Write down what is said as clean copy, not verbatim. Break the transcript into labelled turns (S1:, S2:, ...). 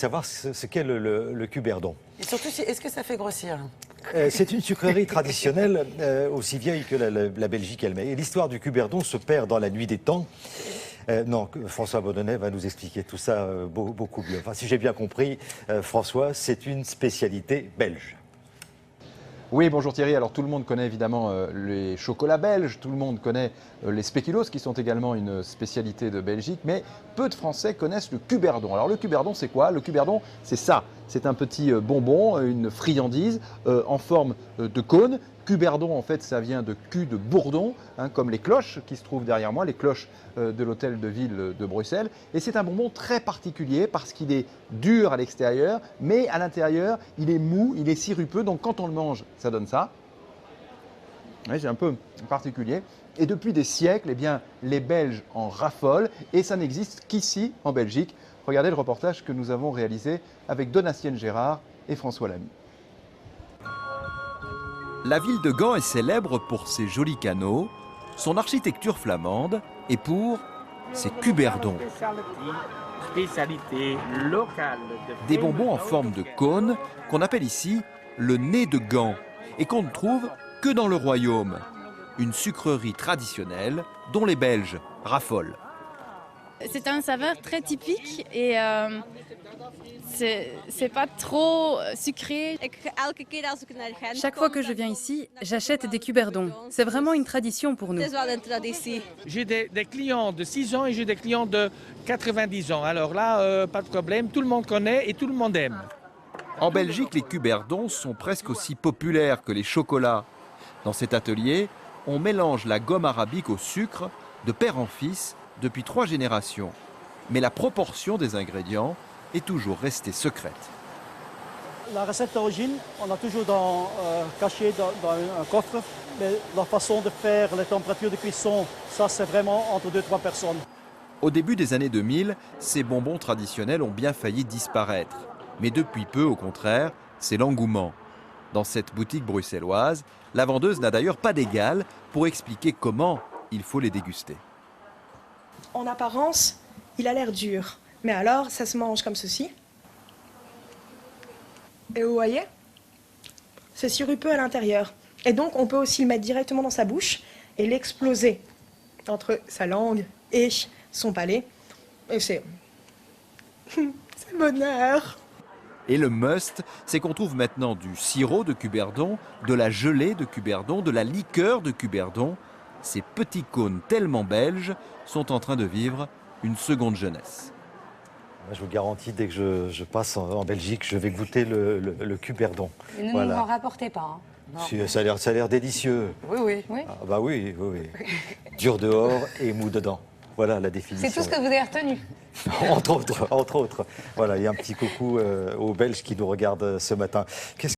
S1: Savoir ce qu'est le cuberdon.
S2: Et surtout, est-ce que ça fait grossir?
S1: C'est une sucrerie traditionnelle aussi vieille que la Belgique elle-même. Et l'histoire du cuberdon se perd dans la nuit des temps. Non, François Bodonnet va nous expliquer tout ça beaucoup mieux. Enfin, si j'ai bien compris, François, c'est une spécialité belge.
S3: Oui, bonjour Thierry. Alors tout le monde connaît évidemment les chocolats belges, tout le monde connaît les spéculoos qui sont également une spécialité de Belgique, mais peu de Français connaissent le cuberdon. Alors le cuberdon, c'est quoi? Le cuberdon, c'est ça. C'est un petit bonbon, une friandise en forme de cône. Cuberdon, en fait, ça vient de cul de bourdon, hein, comme les cloches qui se trouvent derrière moi, les cloches de l'hôtel de ville de Bruxelles. Et c'est un bonbon très particulier parce qu'il est dur à l'extérieur, mais à l'intérieur, il est mou, il est sirupeux. Donc quand on le mange, ça donne ça. Ouais, c'est un peu particulier. Et depuis des siècles, eh bien, les Belges en raffolent et ça n'existe qu'ici, en Belgique. Regardez le reportage que nous avons réalisé avec Donatienne Gérard et François Lamy.
S4: La ville de Gand est célèbre pour ses jolis canaux, son architecture flamande et pour ses cuberdons.
S5: Spécialité locale.
S4: Des bonbons en forme de cône qu'on appelle ici le nez de Gand et qu'on ne trouve que dans le royaume. Une sucrerie traditionnelle dont les Belges raffolent.
S6: C'est un saveur très typique et c'est pas trop sucré.
S7: Chaque fois que je viens ici, j'achète des cuberdons. C'est vraiment une tradition pour nous.
S5: J'ai des clients de 6 ans et j'ai des clients de 90 ans. Alors là, pas de problème, tout le monde connaît et tout le monde aime.
S4: En Belgique, les cuberdons sont presque aussi populaires que les chocolats. Dans cet atelier, on mélange la gomme arabique au sucre de père en fils depuis 3 générations. Mais la proportion des ingrédients est toujours restée secrète.
S8: La recette d'origine, on a toujours caché dans un coffre, mais la façon de faire, les températures de cuisson, ça c'est vraiment entre 2-3 personnes.
S4: Au début des années 2000, ces bonbons traditionnels ont bien failli disparaître. Mais depuis peu, au contraire, c'est l'engouement. Dans cette boutique bruxelloise, la vendeuse n'a d'ailleurs pas d'égal pour expliquer comment il faut les déguster.
S9: En apparence, il a l'air dur. Mais alors, ça se mange comme ceci. Et vous voyez, c'est sirupeux à l'intérieur. Et donc, on peut aussi le mettre directement dans sa bouche et l'exploser entre sa langue et son palais. Et c'est bonheur.
S4: Et le must, c'est qu'on trouve maintenant du sirop de cuberdon, de la gelée de cuberdon, de la liqueur de cuberdon. Ces petits cônes tellement belges sont en train de vivre une seconde jeunesse.
S1: Je vous garantis, dès que je passe en Belgique, je vais goûter le cuberdon.
S2: Et ne nous en rapportez pas. Hein.
S1: Si, ça a l'air délicieux.
S2: Oui.
S1: Ah, bah oui. Dur dehors et mou dedans. Voilà la définition.
S2: C'est tout ce que vous avez retenu.
S1: Entre autres. Voilà, il y a un petit coucou aux Belges qui nous regardent ce matin.